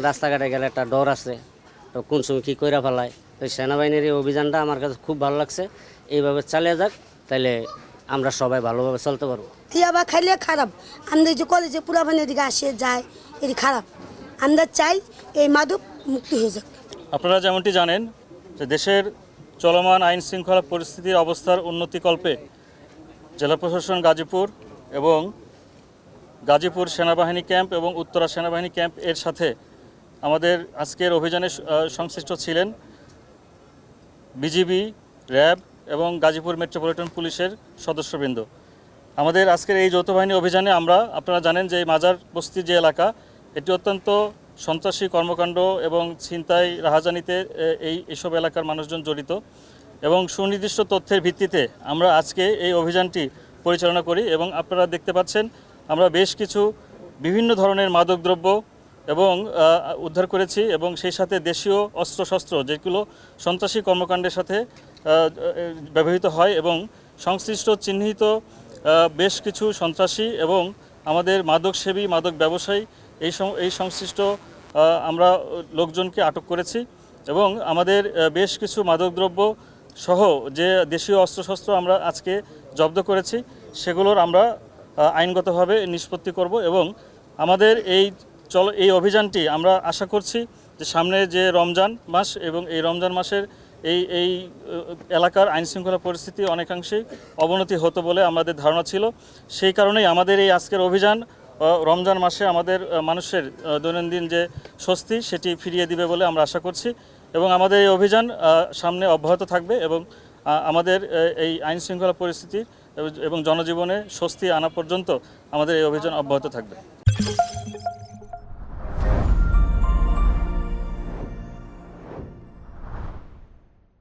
রাস্তাঘাটে গেলে একটা ডর আছে, তো কোন সময় কী করে ফেলায়। তো সেনাবাহিনীর এই অভিযানটা আমার কাছে খুব ভালো লাগছে। এইভাবে চালিয়ে যাক, তাহলে আমরা সবাই ভালোভাবে চলতে পারবো। টিয়াবা খাইলে খারাপ, আমাদের যে কলেজে পুরাবানের দিকে আসে যায়, এটি খারাপ। আমরা চাই এই মাদক মুক্তি হয়ে যাক। আপনারা যেমনটি জানেন যে দেশের চলমান আইন শৃঙ্খলা পরিস্থিতির অবস্থার উন্নতিকল্পে জেলা প্রশাসন গাজীপুর এবং গাজীপুর সেনাবাহিনী ক্যাম্প এবং উত্তরা সেনাবাহিনী ক্যাম্প এর সাথে আমাদের আজকের অভিযানে সংশ্লিষ্ট ছিলেন বিজিবি, র্যাব এবং গাজীপুর মেট্রোপলিটন পুলিশের সদস্যবৃন্দ। আমাদের আজকের এই যৌথ বাহিনী অভিযানে আপনারা জানেন যে মাজার বস্তি যে এলাকা, এটি অত্যন্ত সন্ত্রাসী কর্মকাণ্ড এবং ছিনতাই রাহাজানিতে এইসব এলাকার মানুষজন জড়িত, এবং সুনির্দিষ্ট তথ্যের ভিত্তিতে আমরা আজকে এই অভিযানটি পরিচালনা করি। এবং আপনারা দেখতে পাচ্ছেন আমরা বেশ কিছু বিভিন্ন ধরনের মাদকদ্রব্য এবং উদ্ধার করেছি, এবং সেই সাথে দেশীয় অস্ত্রশস্ত্র যেগুলো সন্ত্রাসী কর্মকাণ্ডের সাথে ব্যবহৃত হয়, এবং সংশ্লিষ্ট চিহ্নিত বেশ কিছু সন্ত্রাসী এবং আমাদের মাদকসেবী, মাদক ব্যবসায়ী এই সংশ্লিষ্ট আমরা লোকজনকে আটক করেছি। এবং আমাদের বেশ কিছু মাদকদ্রব্য সহ যে দেশীয় অস্ত্রশস্ত্র আমরা আজকে জব্দ করেছি, সেগুলোর আমরা আইনগতভাবে নিষ্পত্তি করব। এবং আমাদের এই অভিযানটি আমরা আশা করছি যে সামনে যে রমজান মাস, এবং এই রমজান মাসের এই এলাকার আইনশৃঙ্খলা পরিস্থিতি অনেকাংশেই অবনতি হতো বলে আমাদের ধারণা ছিল। সেই কারণেই আমাদের এই আজকের অভিযান রমজান মাসে আমাদের মানুষের দৈনন্দিন যে স্বস্তি সেটি ফিরিয়ে দিবে বলে আমরা আশা করছি। এবং আমাদের এই অভিযান সামনে অব্যাহত থাকবে, এবং আমাদের এই আইনশৃঙ্খলা পরিস্থিতি এবং জনজীবনে স্বস্তি আনা পর্যন্ত আমাদের এই অভিযান অব্যাহত থাকবে।